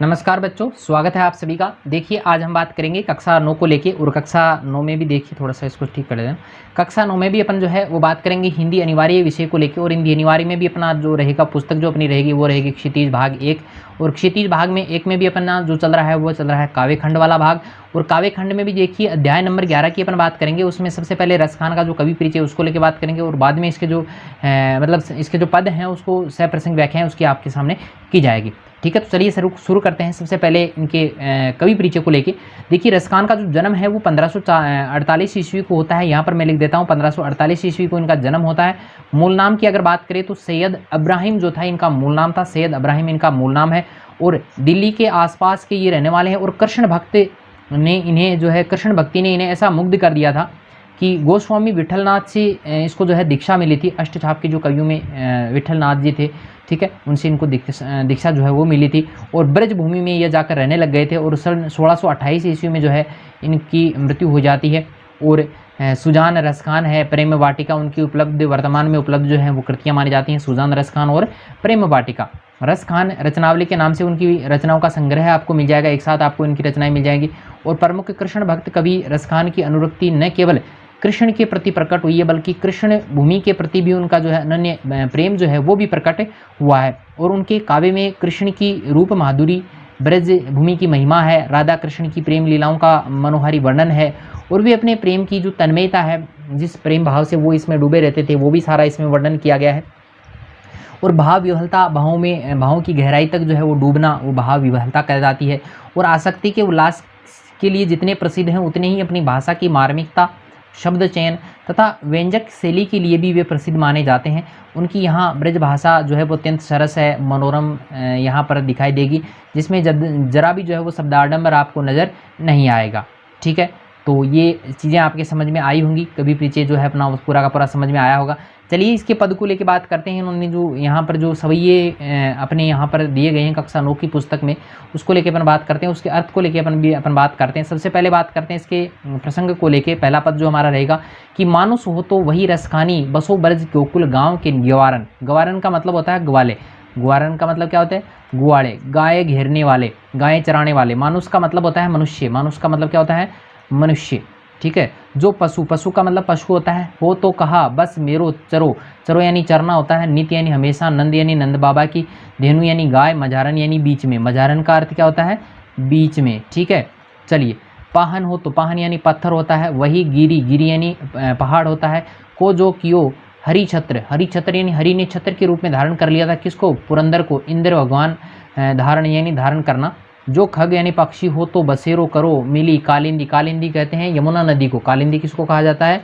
नमस्कार बच्चों, स्वागत है आप सभी का। देखिए आज हम बात करेंगे कक्षा 9 को लेके, और कक्षा 9 में भी देखिए थोड़ा सा इसको ठीक कर दें। कक्षा 9 में भी अपन जो है वो बात करेंगे हिंदी अनिवार्य विषय को लेके, और हिंदी अनिवार्य में भी अपना जो रहेगा पुस्तक जो अपनी रहेगी वो रहेगी क्षितिज भाग 1। और क्षितिज भाग में 1 में भी अपना जो चल रहा है वो चल रहा है काव्य खंड वाला भाग। और काव्य खंड में भी देखिए अध्याय नंबर 11 की अपन बात करेंगे। उसमें सबसे पहले रसखान का जो कवि परिचय उसको लेके बात करेंगे, और बाद में इसके जो मतलब इसके जो पद हैं उसको सप्रसंग व्याख्याएं उसकी आपके सामने की जाएगी। ठीक है, तो चलिए शुरू करते हैं। सबसे पहले इनके कवि परिचय को लेके देखिए, रसखान का जो जन्म है वो 1548 ईस्वी को होता है। यहाँ पर मैं लिख देता हूँ 1548 ईस्वी को इनका जन्म होता है। मूल नाम की अगर बात करें तो सैयद अब्राहिम जो था इनका मूल नाम था, सैयद अब्राहिम इनका मूल नाम है। और दिल्ली के आसपास के ये रहने वाले हैं। और कृष्ण भक्त ने इन्हें जो है, कृष्ण भक्ति ने इन्हें ऐसा मुग्ध कर दिया था कि गोस्वामी विठलनाथ से इसको जो है दीक्षा मिली थी। अष्टछाप के जो कवियों में विठलनाथ जी थे, ठीक है, उनसे इनको दीक्षा जो है वो मिली थी। और ब्रज भूमि में ये जाकर रहने लग गए थे। और सन 1628 ईस्वी में जो है इनकी मृत्यु हो जाती है। और सुजान रसखान है, प्रेम वाटिका उनकी उपलब्ध, वर्तमान में उपलब्ध जो है वो कृतियाँ मानी जाती हैं, सुजान रसखान और प्रेम वाटिका। रसखान रचनावली के नाम से उनकी रचनाओं का संग्रह आपको मिल जाएगा, एक साथ आपको इनकी रचनाएं मिल जाएंगी। और प्रमुख कृष्ण भक्त कवि रसखान की अनुरक्ति न केवल कृष्ण के प्रति प्रकट हुई है, बल्कि कृष्ण भूमि के प्रति भी उनका जो है अनन्य प्रेम जो है वो भी प्रकट हुआ है। और उनके काव्य में कृष्ण की रूप माधुरी, ब्रज भूमि की महिमा है, राधा कृष्ण की प्रेम लीलाओं का मनोहारी वर्णन है। और वे अपने प्रेम की जो तन्मयता है, जिस प्रेम भाव से वो इसमें डूबे रहते थे, वो भी सारा इसमें वर्णन किया गया है। और भाव विह्वलता, भावों की गहराई तक जो है वो डूबना, वो भाव विह्वलता कहलाती है। और आसक्ति के उल्लास के लिए जितने प्रसिद्ध हैं उतने ही अपनी भाषा की मार्मिकता, शब्द चयन तथा व्यंजक शैली के लिए भी वे प्रसिद्ध माने जाते हैं। उनकी यहाँ ब्रज भाषा जो है वो अत्यंत सरस है, मनोरम यहाँ पर दिखाई देगी, जिसमें जरा भी जो है वो शब्दाडंबर आपको नज़र नहीं आएगा। ठीक है, तो ये चीज़ें आपके समझ में आई होंगी, कवि परिचय जो है अपना पूरा का पूरा समझ में आया होगा। चलिए इसके पद को लेके बात करते हैं। उन्होंने जो यहाँ पर जो सवैये अपने यहाँ पर दिए गए हैं कक्षा 9 की पुस्तक में, उसको लेके अपन बात करते हैं, उसके अर्थ को लेके अपन बात करते हैं। सबसे पहले बात करते हैं इसके प्रसंग को लेके। पहला पद जो हमारा रहेगा कि मानुष हो तो वही रसखानी, बसो ब्रज गोकुल गाँव के ग्वारन। ग्वारन का मतलब होता है ग्वाले, ग्वारन का मतलब क्या होता है, गुआड़े, गाय घेरने वाले, गायें चराने वाले। मानुष का मतलब होता है मनुष्य, मानुष का मतलब क्या होता है, मनुष्य। ठीक है, जो पशु, पशु का मतलब पशु होता है। हो तो कहा बस मेरो चरो, चरो यानी चरना होता है, नित्य यानी हमेशा, नंद यानी नंद बाबा की, धेनु यानी गाय, मझारन यानी बीच में। मझारन का अर्थ क्या होता है, बीच में। ठीक है, चलिए। पाहन हो तो पाहन यानी पत्थर होता है, वही गिरी, गिरी यानी पहाड़ होता है। को जो कियो हरि छत्र, हरि छत्र यानी हरि ने छत्र के रूप में धारण कर लिया था, किसको, पुरंदर को, इंद्र भगवान धारण यानी धारण करना। जो खग यानी पक्षी हो तो बसेरो करो मिली कालिंदी, कालिंदी कहते हैं यमुना नदी को, कालिंदी किसको कहा जाता है,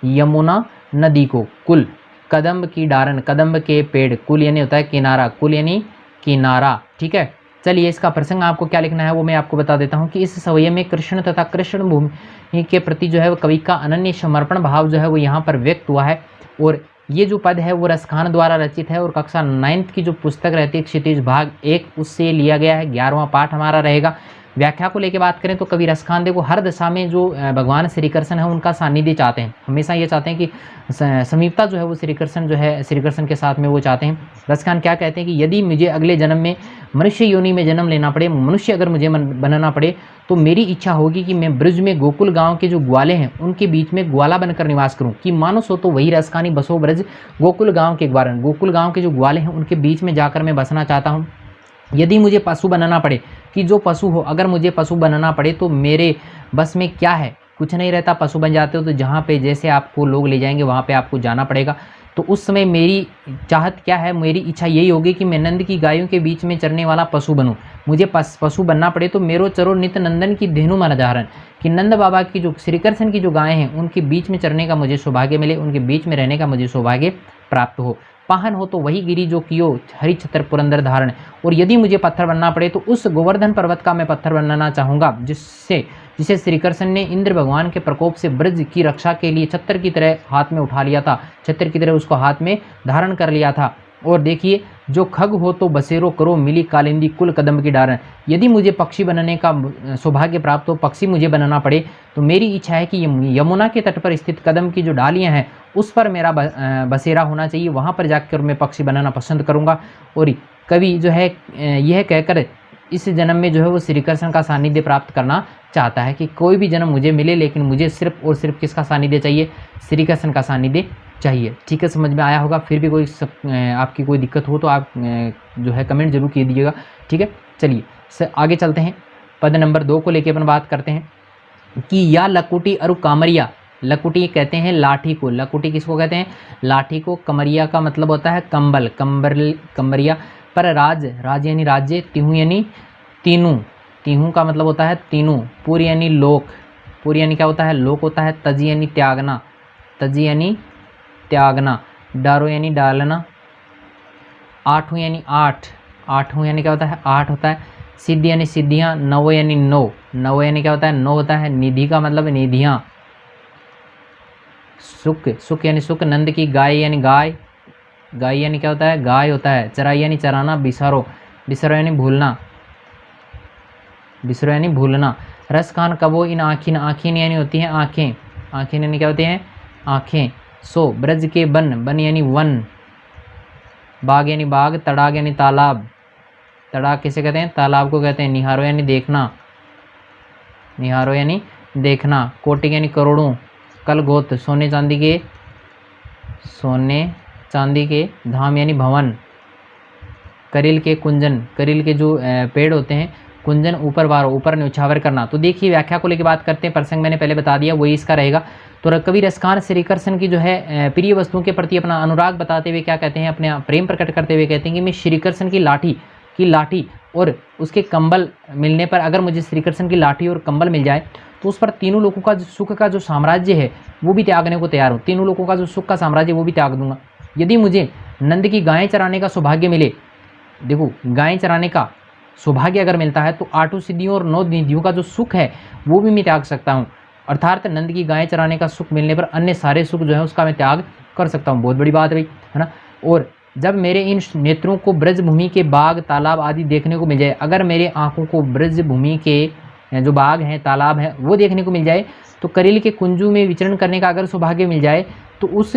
यमुना नदी को। कुल, कदम्ब की डारन, कदम्ब के पेड़, कुल यानी होता है किनारा, कुल यानी किनारा। ठीक है, चलिए इसका प्रसंग आपको क्या लिखना है वो मैं आपको बता देता हूँ कि इस सवैये में कृष्ण तथा कृष्ण भूमि के प्रति जो है वो कवि का अनन्य समर्पण भाव जो है वो यहाँ पर व्यक्त हुआ है। और ये जो पद है वो रसखान द्वारा रचित है, और कक्षा 9 की जो पुस्तक रहती है क्षितिज भाग 1 उससे लिया गया है। 11वां पाठ हमारा रहेगा। व्याख्या को लेके बात करें तो कवि रसखान देखो हर दशा में जो भगवान श्री कृष्ण है उनका सानिध्य चाहते हैं, हमेशा ये चाहते हैं कि समीपता जो है वो श्री कृष्ण जो है श्री कृष्ण के साथ में वो चाहते हैं। रसखान क्या कहते हैं कि यदि मुझे अगले जन्म में मनुष्य योनि में जन्म लेना पड़े, मनुष्य अगर मुझे बनना पड़े, तो मेरी इच्छा होगी कि मैं ब्रज में गोकुल गांव के जो ग्वाले हैं उनके बीच में ग्वाला बनकर निवास करूं। कि मानुष हो तो वही रसखानी, बसो ब्रज गोकुल गांव के ग्वारन, गोकुल गांव के जो ग्वाले हैं उनके बीच में जाकर मैं बसना चाहता हूं। यदि मुझे पशु बनना पड़े, कि जो पशु हो, अगर मुझे पशु बनना पड़े तो मेरे बस में क्या है, कुछ नहीं रहता। पशु बन जाते हो तो जहाँ पे जैसे आपको लोग ले जाएंगे वहाँ पे आपको जाना पड़ेगा। तो उस समय मेरी चाहत क्या है, मेरी इच्छा यही होगी कि मैं नंद की गायों के बीच में चरने वाला पशु बनूं। मुझे पशु बनना पड़े तो मेरो चरो नित्य नंदन की धेनु मनधारण, कि नंद बाबा की जो श्री कृष्ण की जो गायें हैं उनके बीच में चरने का मुझे सौभाग्य मिले, उनके बीच में रहने का मुझे सौभाग्य प्राप्त हो। पाहन हो तो वही गिरी जो कियो हरि छत्र पुरंदर धारण। और यदि मुझे पत्थर बनना पड़े तो उस गोवर्धन पर्वत का मैं पत्थर बनना चाहूँगा, जिसे श्री कृष्ण ने इंद्र भगवान के प्रकोप से ब्रज की रक्षा के लिए छत्र की तरह हाथ में उठा लिया था, छत्र की तरह उसको हाथ में धारण कर लिया था। और देखिए, जो खग हो तो बसेरो करो मिली कालिंदी, कुल कदम की डारन। यदि मुझे पक्षी बनने का सौभाग्य प्राप्त हो, पक्षी मुझे बनाना पड़े, तो मेरी इच्छा है कि यमुना के तट पर स्थित कदम की जो डालियां हैं उस पर मेरा बसेरा होना चाहिए, वहाँ पर जाकर मैं पक्षी बनाना पसंद करूँगा। और कवि जो है यह कहकर इस जन्म में जो है वो श्री कृष्ण का सानिध्य प्राप्त करना चाहता है कि कोई भी जन्म मुझे मिले, लेकिन मुझे सिर्फ और सिर्फ किसका सानिध्य चाहिए, श्री कृष्ण का सानिध्य चाहिए। ठीक है, समझ में आया होगा। फिर भी कोई आपकी कोई दिक्कत हो तो आप जो है कमेंट जरूर किए दीजिएगा। ठीक है, चलिए आगे चलते हैं। पद नंबर 2 को लेकर अपन बात करते हैं कि या लकुटी और कामरिया, लकुटी कहते हैं लाठी को, लकुटी किसको कहते हैं, लाठी को। कमरिया का मतलब होता है कंबल, कंबल कमरिया। पर राज, राज यानी राज्य, तिहु यानी तीनों, तिहु का मतलब होता है तीनों। पूरी यानी लोक, पूरी यानी क्या होता है, लोक होता है। तजी यानी त्यागना, तजी यानी त्यागना। डारो यानी डालना। आठों यानी आठ, आठों यानी क्या होता है, आठ होता है। सिद्धि यानी सिद्धियाँ। नव यानी नौ, नव यानी क्या होता है, नौ होता है। निधि का मतलब निधियाँ। सुख, सुख यानी सुख। नंद की गाय यानी गाय, गाय यानी क्या होता है, गाय होता है। चराई यानी चराना। बिसारो, बिसरो यानी भूलना, बिसरो यानी भूलना। रस खान कबो इन आँखिन, आँखिन यानी होती हैं आँखें, आँखें यानी क्या होती हैं, आँखें। सो ब्रज के बन, बन यानी वन। बाग यानी बाग। तड़ाग यानी तालाब, तड़ाग किसे कहते हैं, तालाब को कहते हैं। निहारो यानी देखना, निहारो यानी देखना। कोटि यानी करोड़ों। कल गोत, सोने चांदी के, सोने चांदी के। धाम यानी भवन। करील के कुंजन, करील के जो पेड़ होते हैं, कुंजन ऊपर वारो, ऊपर न्यौछावर करना। तो देखिए व्याख्या को लेकर बात करते हैं। प्रसंग मैंने पहले बता दिया, वही इसका रहेगा। तो कवि रसखान श्री कृष्ण की जो है प्रिय वस्तुओं के प्रति अपना अनुराग बताते हुए क्या कहते हैं, अपने प्रेम प्रकट करते हुए कहते हैं कि मैं श्री कृष्ण की लाठी और उसके कंबल मिलने पर, अगर मुझे श्री कृष्ण की लाठी और कंबल मिल जाए तो उस पर तीनों लोगों का जो सुख का जो साम्राज्य है वो भी त्यागने को तैयार हूँ। तीनों लोगों का जो सुख का साम्राज्य वो भी त्याग दूंगा। यदि मुझे नंद की गायें चराने का सौभाग्य मिले, देखो गायें चराने का सौभाग्य अगर मिलता है तो आठों सिद्धियों और 9 निधियों का जो सुख है वो भी मैं त्याग सकता हूँ। अर्थात नंद की गायें चराने का सुख मिलने पर अन्य सारे सुख जो है उसका मैं त्याग कर सकता हूँ। बहुत बड़ी बात है भाई, है ना। और जब मेरे इन नेत्रों को ब्रज भूमि के बाग तालाब आदि देखने को मिल जाए, अगर मेरे आंखों को ब्रज भूमि के जो बाग हैं तालाब हैं वो देखने को मिल जाए, तो करील के कुंजू में विचरण करने का अगर सौभाग्य मिल जाए, तो उस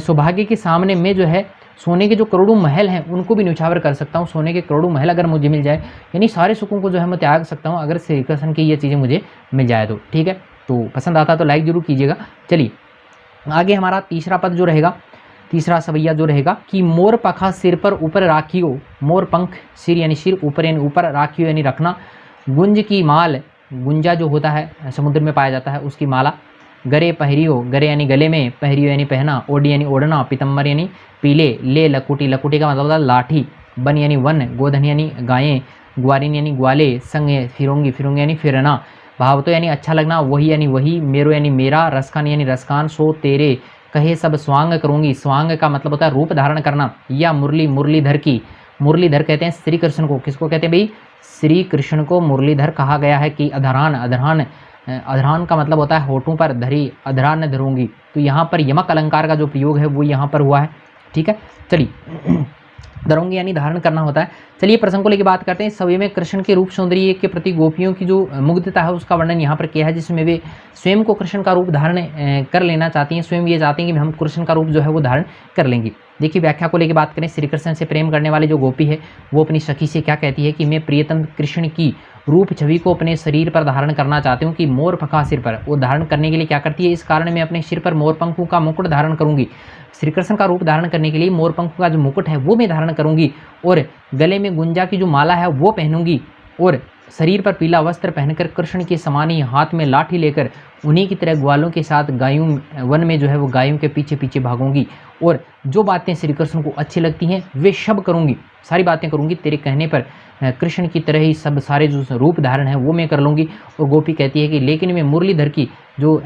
सौभाग्य के सामने में जो है सोने के जो करोड़ों महल हैं उनको भी न्यौछावर कर सकता हूँ। सोने के करोड़ों महल अगर मुझे मिल जाए, यानी सारे सुखों को जो है मैं त्याग सकता हूँ अगर श्री कृष्ण की ये चीज़ें मुझे मिल जाए तो। ठीक है, तो पसंद आता तो लाइक जरूर कीजिएगा। चलिए आगे हमारा तीसरा पद जो रहेगा, तीसरा सवैया जो रहेगा कि मोर पखा सिर पर ऊपर राखियो, मोर पंख सिर यानी सिर, ऊपर यानी ऊपर, राखियो यानी रखना। गुंज की माल, गुंजा जो होता है समुद्र में पाया जाता है उसकी माला। गरे पहरियो, गरे यानी गले में, पहरियो यानी पहना, ओडी यानी ओढ़ना, पीतम्बर यानी पीले। ले लकुटी, लकुटी का मतलब होता है लाठी। बन यानी वन, गोधन यानी गायें, ग्वारिन यानी ग्वाले। संग फिरोंगी, फिरोंगी यानी फिरना। भावतो यानी अच्छा लगना, वही यानी वही। मेरो यानी मेरा, रसखान यानी रसखान। सो तेरे कहे सब स्वांग करूंगी, स्वांग का मतलब होता है रूप धारण करना। या मुरली, मुरलीधर की, मुरलीधर कहते हैं श्री कृष्ण को। किसको कहते हैं भाई, श्री कृष्ण को मुरलीधर कहा गया है। कि अधरान, अधरान, अधरान का मतलब होता है होठों पर धरी, अधरान धरूंगी। तो यहाँ पर यमक अलंकार का जो प्रयोग है वो यहाँ पर हुआ है। ठीक है, चलिए धरूंगी यानी धारण करना होता है। चलिए प्रसंग को लेकर बात करते हैं। सभी में कृष्ण के रूप सौंदर्य के प्रति गोपियों की जो मुग्धता है उसका वर्णन यहाँ पर किया है, जिसमें वे स्वयं को कृष्ण का रूप धारण कर लेना चाहती हैं। स्वयं ये चाहती हैं कि हम कृष्ण का रूप जो है वो धारण कर लेंगी। देखिए व्याख्या को लेकर बात करें, श्री कृष्ण से प्रेम करने वाली जो गोपी है वो अपनी सखी से क्या कहती है कि मैं प्रियतम कृष्ण की रूप छवि को अपने शरीर पर धारण करना चाहती हूँ। कि मोर पखा सिर पर, वो धारण करने के लिए क्या करती है, इस कारण मैं अपने सिर पर मोर पंखों का मुकुट धारण करूंगी। श्री कृष्ण का रूप धारण करने के लिए मोर पंखों का जो मुकुट है वो मैं धारण करूंगी, और गले में गुंजा की जो माला है वो पहनूंगी, और शरीर पर पीला वस्त्र पहनकर कृष्ण के समान ही हाथ में लाठी लेकर उन्हीं की तरह ग्वालों के साथ गायों वन में जो है वो गायों के पीछे पीछे भागूंगी। और जो बातें श्री कृष्ण को अच्छी लगती हैं वे सब करूंगी, सारी बातें करूंगी। तेरे कहने पर कृष्ण की तरह ही सब सारे जो रूप धारण है वो मैं कर लूँगी। और गोपी कहती है कि लेकिन मैं मुरलीधर की जो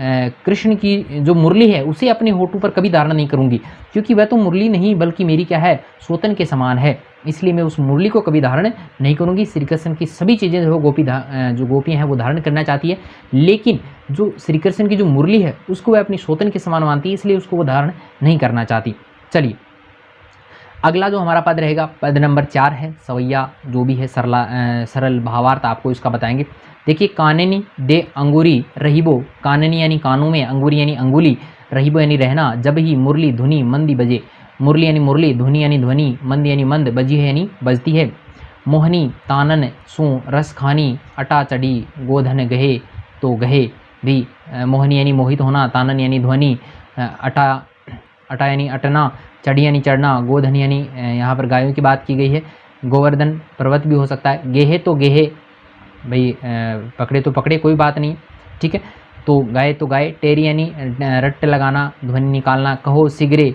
कृष्ण की जो मुरली है उसे अपने होठों पर कभी धारण नहीं करूँगी, क्योंकि वह तो मुरली नहीं बल्कि मेरी क्या है, सोतन के समान है, इसलिए मैं उस मुरली को कभी धारण नहीं करूँगी। श्री कृष्ण की सभी चीज़ें जो गोपियाँ हैं वो धारण करना चाहती है, लेकिन जो श्री कृष्ण की जो मुरली है उसको वह अपनी सोतन के समान मानती है, इसलिए उसको वो धारण नहीं करना चाहती। चलिए अगला जो हमारा पद रहेगा, पद नंबर 4 है। सवैया जो भी है सरल भावार्थ आपको इसका बताएंगे। देखिए काननी दे अंगूरी रहीबो, काननी यानी कानों में, अंगूरी यानी अंगुली, रहीबो यानी रहना। जब ही मुरली धुनी मंदी बजे, मुरली यानी मुरली, धुनी यानी ध्वनि, मंद यानी मंद, बजी है यानी बजती है। मोहनी तानन सो रस खानी, अटा चढ़ी गोधन गहे तो गहे भी। मोहनी यानी मोहित होना, तानन यानी ध्वनि, अटा अटा यानी अटना, चढ़ी यानी चढ़ना, गोधन यानी यहाँ पर गायों की बात की गई है, गोवर्धन पर्वत भी हो सकता है, गेहे तो गेहे भाई पकड़े तो पकड़े कोई बात नहीं, ठीक है। तो गाय, टेरी यानी रट्ट लगाना, ध्वनि निकालना, कहो सिगरे,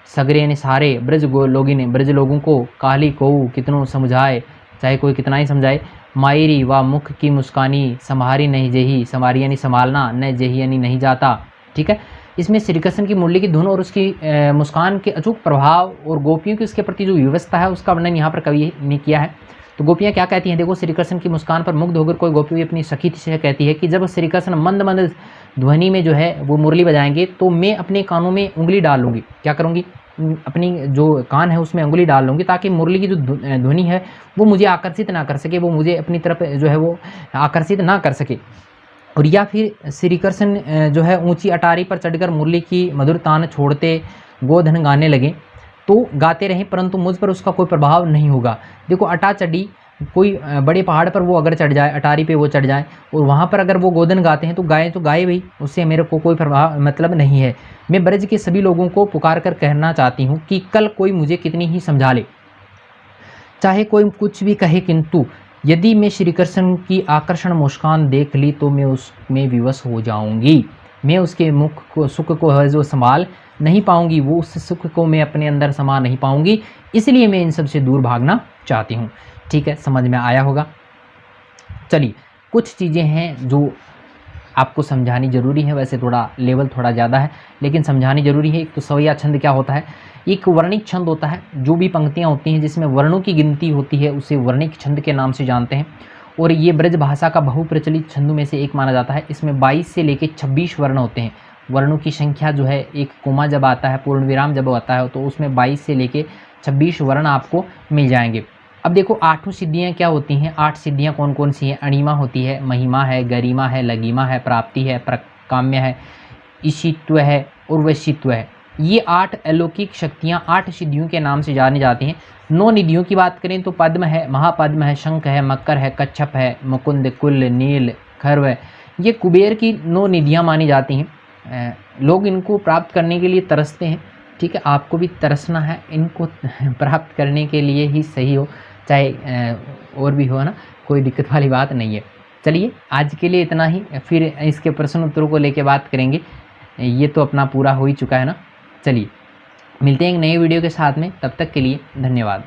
सगरे यानी सारे, ब्रज लोगी ने ब्रज लोगों को, काली कोऊ कितनों समझाए, चाहे कोई कितना ही समझाए, मायरी व मुख की मुस्कानी, संभारी नहीं जेही, संभारी यानी संभालना, न जेही यानी नहीं जाता, ठीक है। इसमें श्री कृष्ण की मुरली की धुन और उसकी मुस्कान के अचूक प्रभाव और गोपियों की उसके प्रति जो व्यवस्था है उसका वर्णन यहाँ पर कवि ने किया है। तो गोपियाँ क्या कहती हैं, देखो श्री कृष्ण की मुस्कान पर मुग्ध होकर कोई गोपी अपनी सखी से कहती है कि जब श्री कृष्ण मंद मंद ध्वनि में जो है वो मुरली बजाएंगे तो मैं अपने कानों में उंगली डाल लूँगी, क्या करूँगी, अपनी जो कान है उसमें उंगली डाल लूँगी ताकि मुरली की जो ध्वनि है वो मुझे आकर्षित ना कर सके, वो मुझे अपनी तरफ जो है वो आकर्षित ना कर सके। और या फिर श्री कृष्ण जो है ऊंची अटारी पर चढ़कर मुरली की मधुर तान छोड़ते गोधन गाने लगे तो गाते रहें परंतु मुझ पर उसका कोई प्रभाव नहीं होगा। देखो अटा चढ़ी, कोई बड़े पहाड़ पर वो अगर चढ़ जाए, अटारी पे वो चढ़ जाए और वहाँ पर अगर वो गोधन गाते हैं तो गाए भाई, उससे मेरे को कोई प्रभाव मतलब नहीं है। मैं ब्रज के सभी लोगों को पुकार कर कहना चाहती हूँ कि कल कोई मुझे कितनी ही समझा ले, चाहे कोई कुछ भी कहे, किंतु यदि मैं श्री कृष्ण की आकर्षण मुस्कान देख ली तो मैं उसमें विवश हो जाऊंगी, मैं उसके मुख को सुख को है जो संभाल नहीं पाऊंगी, वो उस सुख को मैं अपने अंदर समा नहीं पाऊंगी, इसलिए मैं इन सब से दूर भागना चाहती हूँ। ठीक है, समझ में आया होगा। चलिए कुछ चीज़ें हैं जो आपको समझानी ज़रूरी है, वैसे थोड़ा लेवल थोड़ा ज़्यादा है लेकिन समझानी ज़रूरी है। एक तो सवैया छंद क्या होता है, एक वर्णिक छंद होता है, जो भी पंक्तियाँ होती हैं जिसमें वर्णों की गिनती होती है उसे वर्णिक छंद के नाम से जानते हैं। और ये ब्रज भाषा का बहुप्रचलित छंदों में से एक माना जाता है। इसमें 22 से लेकर 26 वर्ण होते हैं। वर्णों की संख्या जो है, एक कोमा जब आता है, पूर्ण विराम जब आता है तो उसमें 22 से लेकर 26 वर्ण आपको मिल जाएंगे। अब देखो आठों सिद्धियाँ क्या होती हैं, 8 सिद्धियाँ कौन कौन सी हैं, अणिमा होती है, महिमा है, गरिमा है, लघिमा है, प्राप्ति है, प्रकाम्य है, ईशित्व है और वैशित्व है। ये 8 अलौकिक शक्तियाँ 8 सिद्धियों के नाम से जानी जाती हैं। 9 निधियों की बात करें तो पद्म है, महापद्म है, शंख है, मकर है, कच्छप है, मुकुंद, कुल, नील, खर्व है। ये कुबेर की 9 निधियाँ मानी जाती हैं। लोग इनको प्राप्त करने के लिए तरसते हैं। ठीक है, आपको भी तरसना है इनको प्राप्त करने के लिए ही सही हो, चाहे और भी हो ना, कोई दिक्कत वाली बात नहीं है। चलिए आज के लिए इतना ही, फिर इसके प्रश्न उत्तरों को लेके बात करेंगे। ये तो अपना पूरा हो ही चुका है ना। चलिए मिलते हैं एक नए वीडियो के साथ में, तब तक के लिए धन्यवाद।